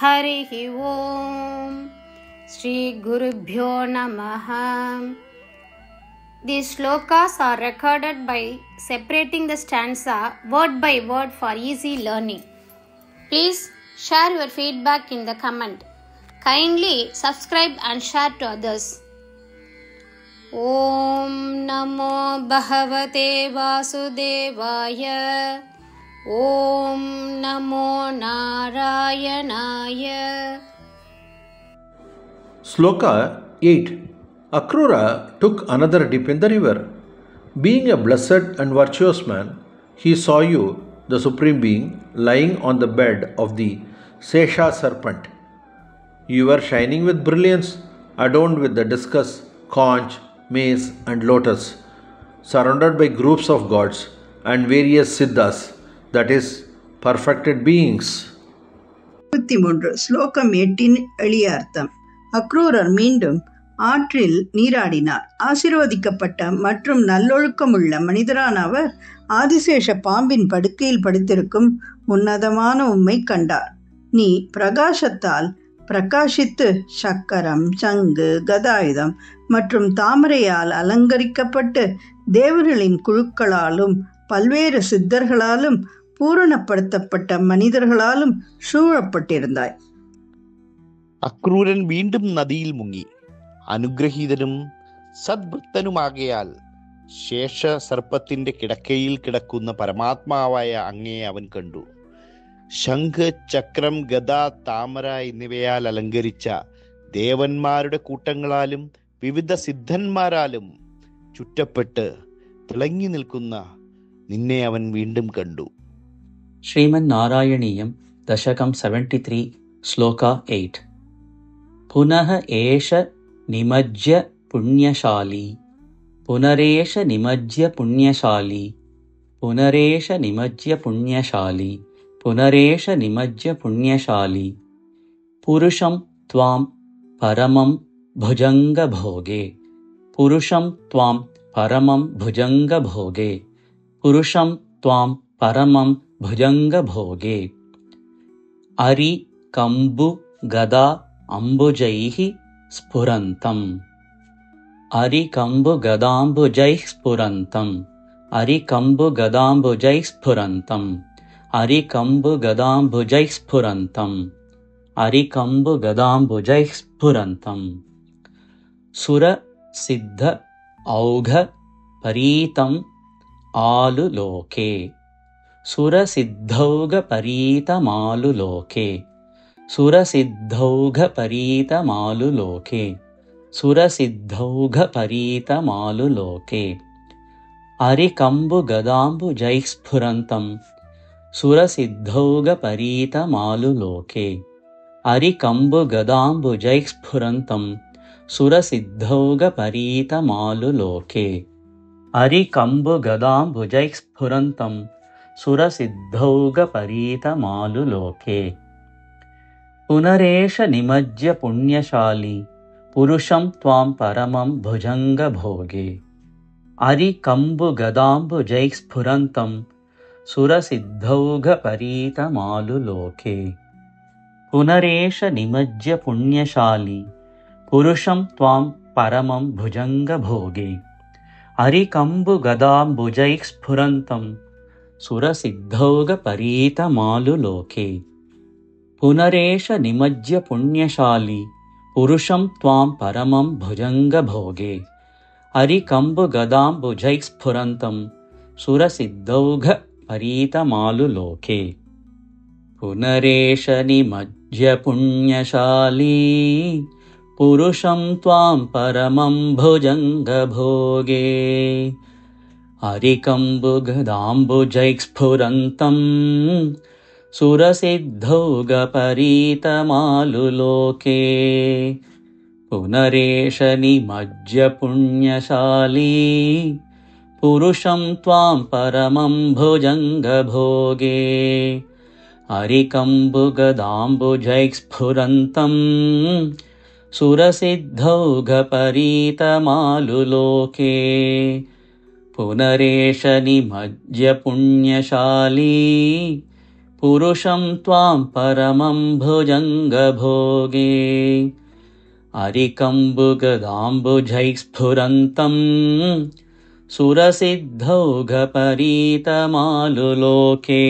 हरिः ओम श्री गुरुभ्यो नमः. These shlokas are recorded by separating the stanza word by word for easy learning. Please share your feedback in the comment. Kindly subscribe and share to others. Om Namo Bhagavate Vasudevaya. Om Namo Narayanaya. Sloka 8. Akrura took another dip in the river. Being a blessed and virtuous man, he saw you, the Supreme Being, lying on the bed of the Sesha serpent. You were shining with brilliance, adorned with the discus, conch, mace, and lotus, surrounded by groups of gods and various siddhas, that is, perfected beings. 23 ஸ்லோகம் 8 எளிய அர்த்தம். அக்ரூரர் மீண்டும் ஆற்றில் நீராடினார். ஆசீர்வதிக்கப்பட்ட மற்றும் நல்லொழுக்கமுள்ள மனிதரான அவர் ஆதிசேஷ பாம்பின் படுக்கையில் படுத்திருக்கும் உன்னதமான உம்மை கண்டார். நீ பிரகாசத்தால் பிரகாசித்து சக்கரம், சங்கு, கதாயுதம் மற்றும் தாமரையால் அலங்கரிக்கப்பட்டு தேவர்களின் குழுக்களாலும் பல்வேறு சித்தர்களாலும் பூரணப்படுத்தப்பட்ட மனிதர்களாலும் சூழப்பட்டிருந்தாய். അക്രൂരൻ വീണ്ടും നദിയിൽ മുങ്ങി. അനുഗ്രഹീതനും സദ്വൃത്തനുമാകയാൽ ശേഷ സർപ്പത്തിന്റെ കിടക്കയിൽ കിടക്കുന്ന പരമാത്മാവായ അങ്ങയെ അവൻ കണ്ടു. ശംഖ്, ചക്രം, ഗദ, താമര എന്നിവയാൽ അലങ്കരിച്ച ദേവന്മാരുടെ കൂട്ടങ്ങളാലും വിവിധ സിദ്ധന്മാരാലും ചുറ്റപ്പെട്ട് തിളങ്ങി നിൽക്കുന്ന നിന്നെ അവൻ വീണ്ടും കണ്ടു. श्रीमन्नारायणीयं दशकं 73 श्लोका 8. पुनः एष निमज्य पुण्यशाली. पुनरेष निमज्य पुण्यशाली. पुनरेष निमज्य पुण्यशाली. पुनरेष निमज्य पुण्यशाली. पुरुषं त्वां परमं भुजङ्गभोगे. पुरुषं त्वां परमं भुजङ्गभोगे. पुरुषं त्वां परमं भुजङ्गभोगे. अरि कम्बु गदा अम्बुजैः स्फुरन्तम्. अरि कम्बु गदाम्बुजैः स्फुरन्तम्. अरि कम्बु गदाम्बुजैः स्फुरन्तम्. अरि कम्बु गदाम्बुजैः स्फुरन्तम्. अरि कम्बु गदाम्बुजैः स्फुरन्तम्. सुर सिद्ध औघ परीतम् आलुलोके. सुरसिद्धौघपरीतमालुलोके. सुरसिद्धौघपरीतमालुलोके. सुरसिद्धौघपरीतमालुलोके. अरिकम्बुगदाम्बुजैः स्फुरन्तम्. सुरसिद्धौघपरीतमालुलोके. अरिकम्बुगदाम्बुजैः स्फुरन्तम्. सुरसिद्धौघपरीतमालुलोके. अरिकम्बुगदाम्बुजैः स्फुरन्तम्. सुरसिद्धौघपरीतमालुलोके. पुनरेष निमज्य पुण्यशाली. पुरुषं त्वां परमं भुजङ्गभोगे. अरिकम्बुगदाम्बुजैः स्फुरन्तम्. सुरसिद्धौघपरीतमालुलोके. पुनरेष निमज्य पुण्यशाली. पुरुषं त्वां परमं भुजङ्गभोगे. अरिकम्बुगदाम्बुजैः स्फुरन्तम्. सुरसिद्धौघपरीतमालुलोके. पुनरेष निमज्य पुण्यशाली. पुरुषं त्वां परमं भुजङ्गभोगे. अरिकम्बुगदाम्बुजैः स्फुरन्तम्. सुरसिद्धौघपरीतमालुलोके. पुनरेष निमज्य पुण्यशाली. पुरुषं त्वां परमं भुजङ्गभोगे. अरिकम्बुगदाम्बुजैः स्फुरन्तम्. सुरसिद्धौघपरीतमालुलोके. पुनरेष निमज्य पुण्यशाली. पुरुषं त्वां परमं भुजङ्गभोगे. अरिकम्बुगदाम्बुजैः स्फुरन्तम्. सुरसिद्धौघपरीतमालुलोके. पुनरेष निमज्य पुण्यशाली. पुरुषं त्वां परमं भुजङ्गभोगे अरिकम्बुगदाम्बुजैः स्फुरन्तं सुरसिद्धौघपरीतमालुलोके